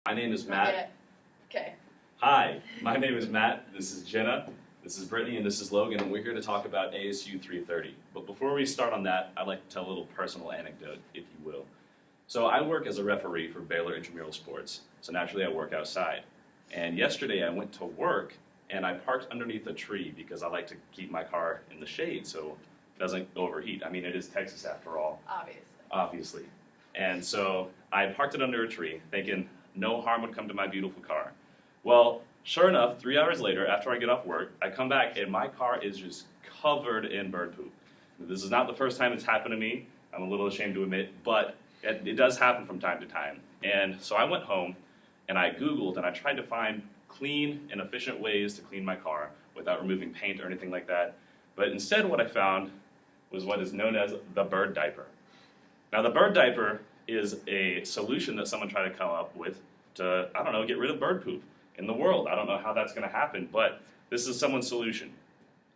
My name is Not Matt. yet. Okay. Hi, my name is Matt. This is Jenna. This is Brittany, and this is Logan, and we're here to talk about ASU 330. But before we start on that, I'd like to tell a little personal anecdote, if you will. So I work as a referee for Baylor Intramural Sports, so naturally I work outside. And yesterday I went to work, and I parked underneath a tree because I like to keep my car in the shade so it doesn't overheat. I mean, it is Texas after all. Obviously. And so I parked it under a tree, thinking no harm would come to my beautiful car. Well, sure enough, 3 hours later, after I get off work, I come back and my car is just covered in bird poop. This is not the first time it's happened to me. I'm a little ashamed to admit, but it does happen from time to time. And so I went home and I Googled and I tried to find clean and efficient ways to clean my car without removing paint or anything like that. But instead what I found was what is known as the bird diaper. Now the bird diaper is a solution that someone tried to come up with to, I don't know, get rid of bird poop in the world. I don't know how that's going to happen, but this is someone's solution.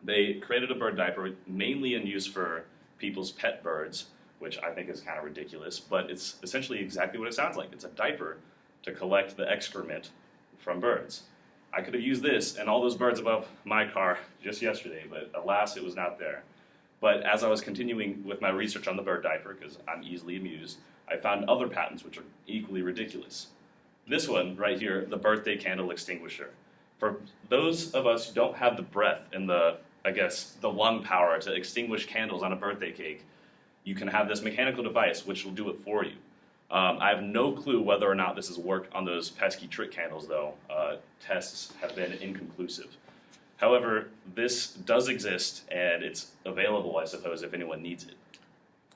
They created a bird diaper mainly in use for people's pet birds, which I think is kind of ridiculous, but it's essentially exactly what it sounds like. It's a diaper to collect the excrement from birds. I could have used this and all those birds above my car just yesterday, but alas, it was not there. But as I was continuing with my research on the bird diaper, because I'm easily amused, I found other patents which are equally ridiculous. This one right here, the birthday candle extinguisher. For those of us who don't have the breath and the lung power to extinguish candles on a birthday cake, you can have this mechanical device which will do it for you. I have no clue whether or not this has worked on those pesky trick candles though. Tests have been inconclusive. However, this does exist and it's available, I suppose, if anyone needs it.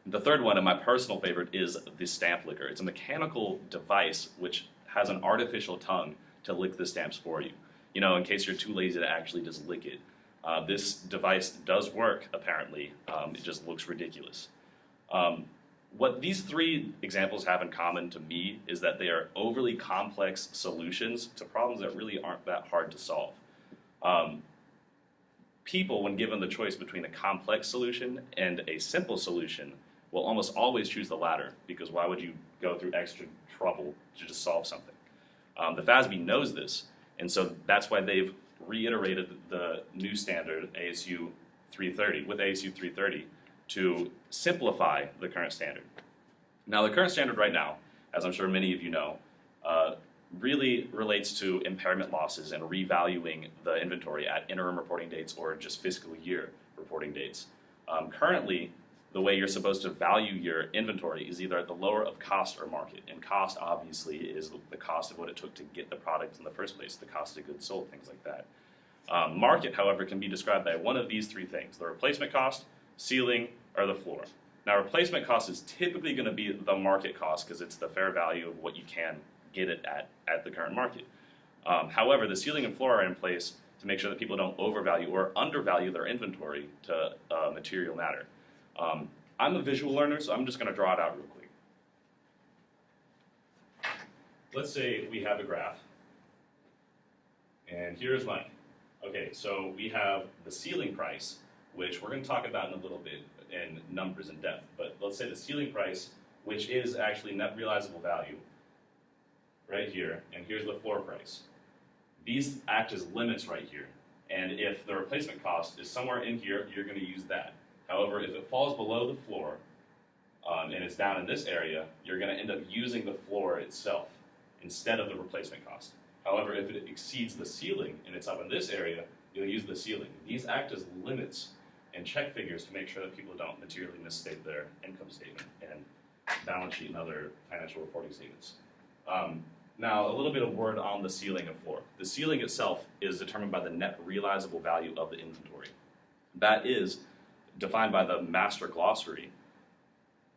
The third one, and my personal favorite, is the stamp licker. It's a mechanical device which has an artificial tongue to lick the stamps for you. You know, in case you're too lazy to actually just lick it. This device does work, apparently. It just looks ridiculous. What these three examples have in common to me is that they are overly complex solutions to problems that really aren't that hard to solve. People, when given the choice between a complex solution and a simple solution, will almost always choose the latter, because why would you go through extra trouble to just solve something? The FASB knows this, and so that's why they've reiterated the new standard, ASU 330, with ASU 330, to simplify the current standard. Now, the current standard right now, as I'm sure many of you know, really relates to impairment losses and revaluing the inventory at interim reporting dates or just fiscal year reporting dates. Currently, the way you're supposed to value your inventory is either at the lower of cost or market. And cost, obviously, is the cost of what it took to get the product in the first place, the cost of goods sold, things like that. Market, however, can be described by one of these three things: the replacement cost, ceiling, or the floor. Now, replacement cost is typically going to be the market cost because it's the fair value of what you can get it at the current market. However, the ceiling and floor are in place to make sure that people don't overvalue or undervalue their inventory to material matter. I'm a visual learner, so I'm just going to draw it out real quick. Let's say we have a graph, and here's mine. Okay, so we have the ceiling price, which we're going to talk about in a little bit in numbers and depth, but let's say the ceiling price, which is actually net realizable value, right here, and here's the floor price. These act as limits right here, and if the replacement cost is somewhere in here, you're going to use that. However, if it falls below the floor, and it's down in this area, you're going to end up using the floor itself instead of the replacement cost. However, if it exceeds the ceiling and it's up in this area, you'll use the ceiling. These act as limits and check figures to make sure that people don't materially misstate their income statement and balance sheet and other financial reporting statements. Now, a little bit of word on the ceiling and floor. The ceiling itself is determined by the net realizable value of the inventory. That is defined by the master glossary.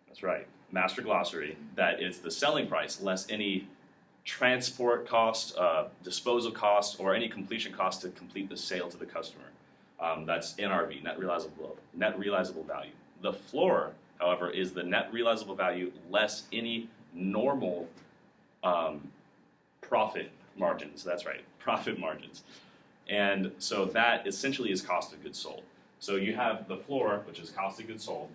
That's right, master glossary, that is the selling price less any transport cost, disposal cost, or any completion cost to complete the sale to the customer. That's NRV, net realizable value. The floor, however, is the net realizable value less any normal profit margins. That's right, profit margins. And so that essentially is cost of goods sold. So you have the floor, which is cost of goods sold,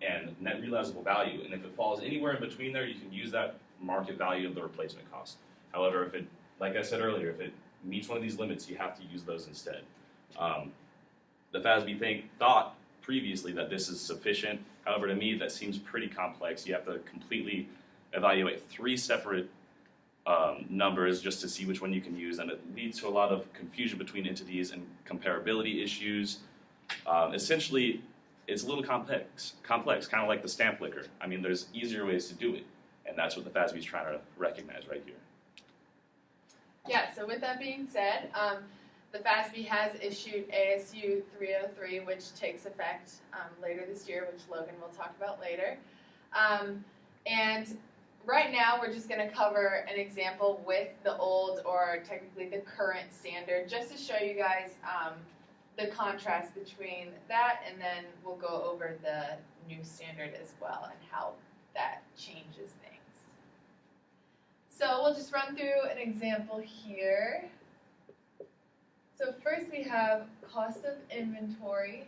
and net realizable value. And if it falls anywhere in between there, you can use that market value of the replacement cost. However, if it, like I said earlier, if it meets one of these limits, you have to use those instead. The FASB thought previously that this is sufficient. However, to me, that seems pretty complex. You have to completely evaluate 3 separate numbers just to see which one you can use, and it leads to a lot of confusion between entities and comparability issues. Essentially, it's a little complex, kind of like the stamp liquor. I mean, there's easier ways to do it, and that's what the FASB is trying to recognize right here. Yeah, so with that being said, the FASB has issued ASU 303, which takes effect later this year, which Logan will talk about later. And right now, we're just going to cover an example with the old, or technically the current standard, just to show you guys the contrast between that, and then we'll go over the new standard as well and how that changes things. So we'll just run through an example here. So first we have cost of inventory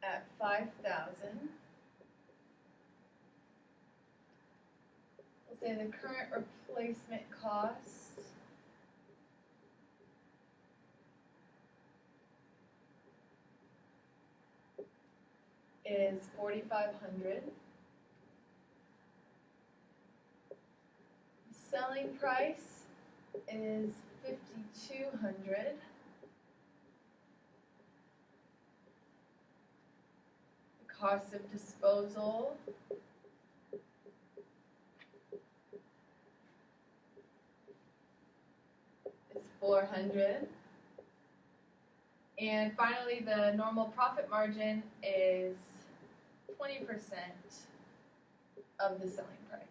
at $5,000. We'll say the current replacement cost is $4,500. Selling price is $5,200. The cost of disposal is $400. And finally, the normal profit margin is 20% of the selling price.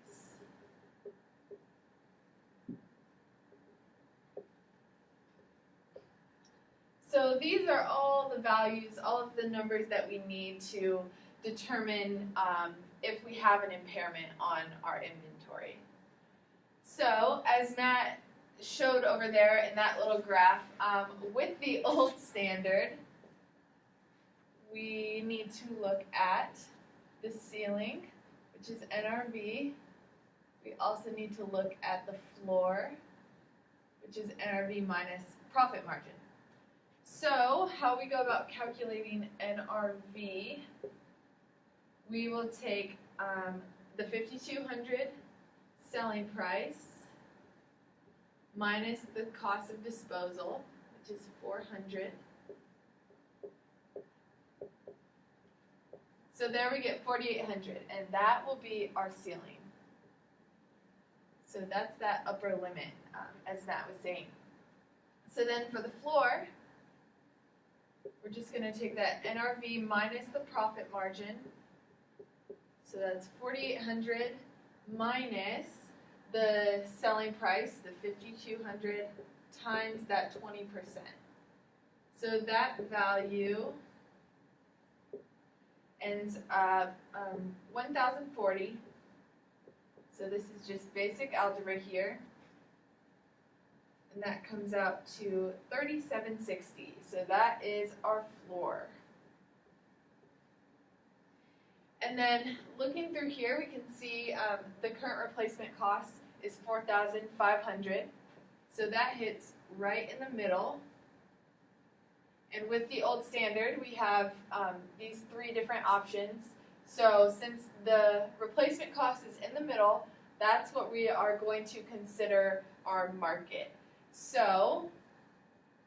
So these are all the values, all of the numbers that we need to determine if we have an impairment on our inventory. So as Matt showed over there in that little graph, with the old standard, we need to look at the ceiling, which is NRV. We also need to look at the floor, which is NRV minus profit margin. So how we go about calculating NRV, we will take the $5,200 selling price minus the cost of disposal, which is $400. So there we get $4,800, and that will be our ceiling. So that's that upper limit, as Matt was saying. So then for the floor, we're just going to take that NRV minus the profit margin. So that's $4,800 minus the selling price, the $5,200, times that 20%. So that value ends up 1,040. So this is just basic algebra here. And that comes out to 3,760. So that is our floor. And then looking through here, we can see the current replacement cost is $4,500. So that hits right in the middle. And with the old standard, we have these 3 different options. So since the replacement cost is in the middle, that's what we are going to consider our market. So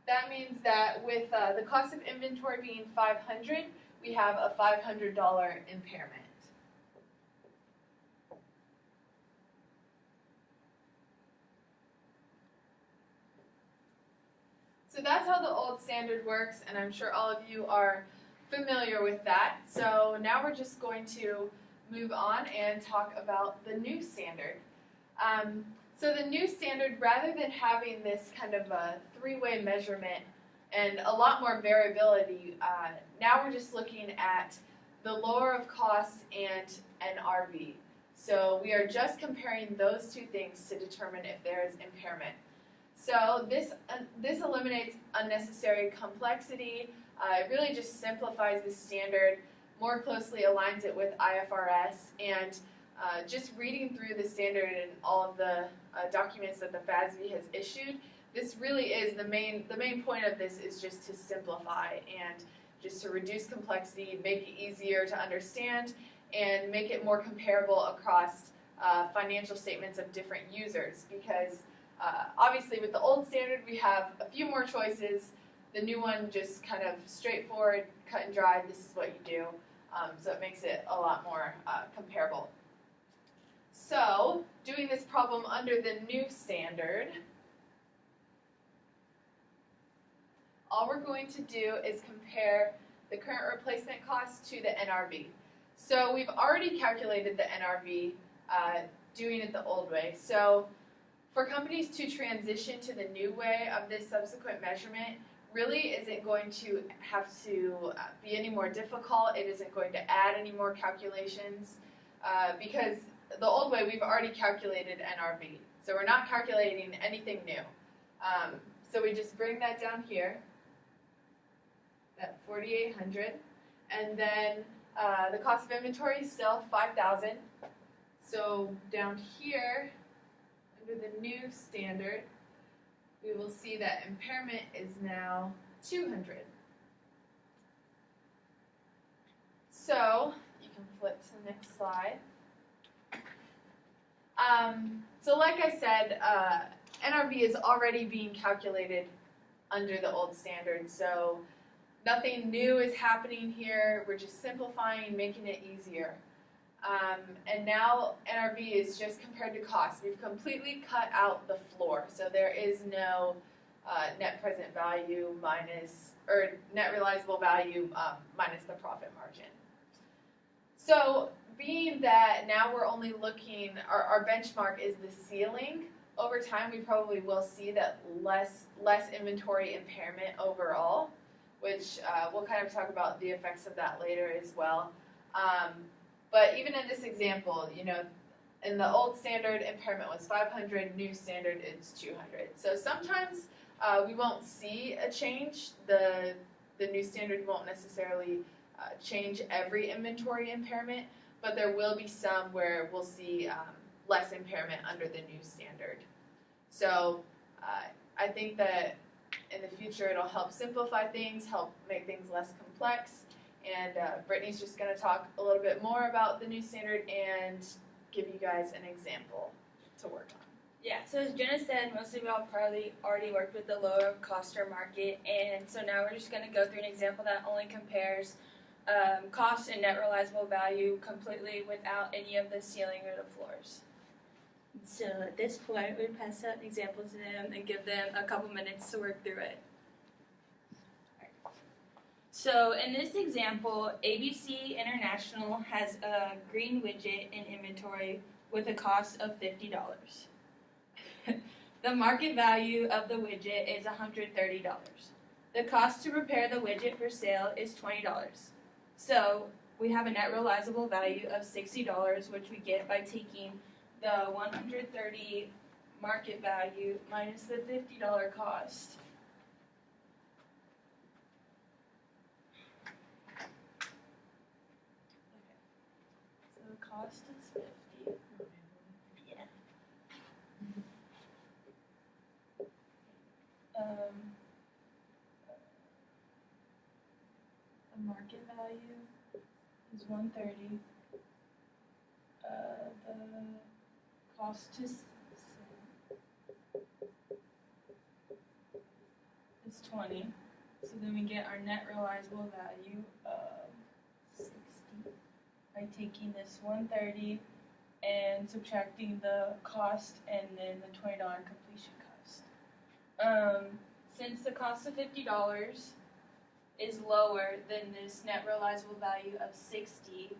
that means that with the cost of inventory being $500, we have a $500 impairment. So that's how the old standard works, and I'm sure all of you are familiar with that. So now we're just going to move on and talk about the new standard. So the new standard, rather than having this kind of a 3-way measurement and a lot more variability, now we're just looking at the lower of costs and NRV. So we are just comparing those 2 things to determine if there is impairment. So this eliminates unnecessary complexity. It really just simplifies the standard, more closely aligns it with IFRS, and just reading through the standard and all of the documents that the FASB has issued, this really is the main point of this is just to simplify and just to reduce complexity, make it easier to understand, and make it more comparable across financial statements of different users. Because obviously with the old standard we have a few more choices. The new one just kind of straightforward, cut and dry, this is what you do. So it makes it a lot more comparable. So, doing this problem under the new standard, all we're going to do is compare the current replacement cost to the NRV. So we've already calculated the NRV doing it the old way. So for companies to transition to the new way of this subsequent measurement, really isn't going to have to be any more difficult. It isn't going to add any more calculations because the old way we've already calculated NRV. So we're not calculating anything new. So we just bring that down here, at 4,800, and then the cost of inventory is still 5,000. So down here, under the new standard, we will see that impairment is now 200. So you can flip to the next slide. So like I said, NRV is already being calculated under the old standard, so nothing new is happening here. We're just simplifying, making it easier. And now NRV is just compared to cost. We've completely cut out the floor, so there is no net present value minus, or net realizable value minus the profit margin. So being that now we're only looking, our benchmark is the ceiling, over time we probably will see that less inventory impairment overall, which we'll kind of talk about the effects of that later as well. But even in this example, you know, in the old standard, impairment was 500, new standard it's 200. So sometimes we won't see a change. The new standard won't necessarily change every inventory impairment, but there will be some where we'll see less impairment under the new standard. So I think that in the future it'll help simplify things, help make things less complex, and Brittany's just going to talk a little bit more about the new standard and give you guys an example to work on. Yeah, so as Jenna said, most of y'all probably already worked with the lower cost or market, and so now we're just going to go through an example that only compares cost and net realizable value completely without any of the ceiling or the floors. So at this point, we pass out an example to them and give them a couple minutes to work through it. So in this example, ABC International has a green widget in inventory with a cost of $50. The market value of the widget is $130. The cost to prepare the widget for sale is $20. So we have a net realizable value of $60, which we get by taking the $130 market value minus the $50 cost. So the cost is 50. Yeah. The market value is 130. The cost to sell is 20. So then we get our net realizable value of 60 by taking this 130 and subtracting the cost and then the $20 completion cost. Since the cost of $50 is lower than this net realizable value of 60,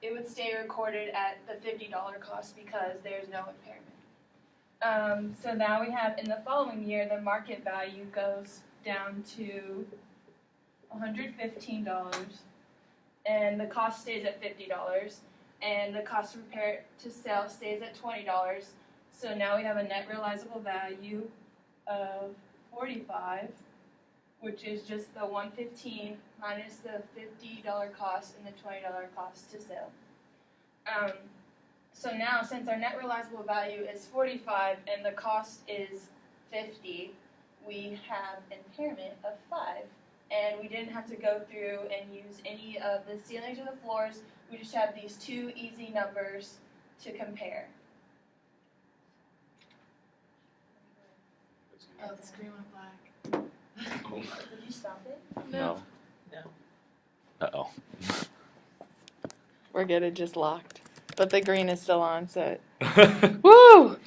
it would stay recorded at the $50 cost because there's no impairment. So now we have in the following year, the market value goes down to $115, and the cost stays at $50, and the cost to repair to sell stays at $20. So now we have a net realizable value of 45, which is just the $115 minus the $50 cost and the $20 cost to sell. So now, since our net realizable value is 45 and the cost is 50, we have impairment of 5. And we didn't have to go through and use any of the ceilings or the floors. We just have these two easy numbers to compare. Oh, the screen went black. Oh. Did you stop it? No. Uh-oh. We're good, it just locked. But the green is still on, so. Woo!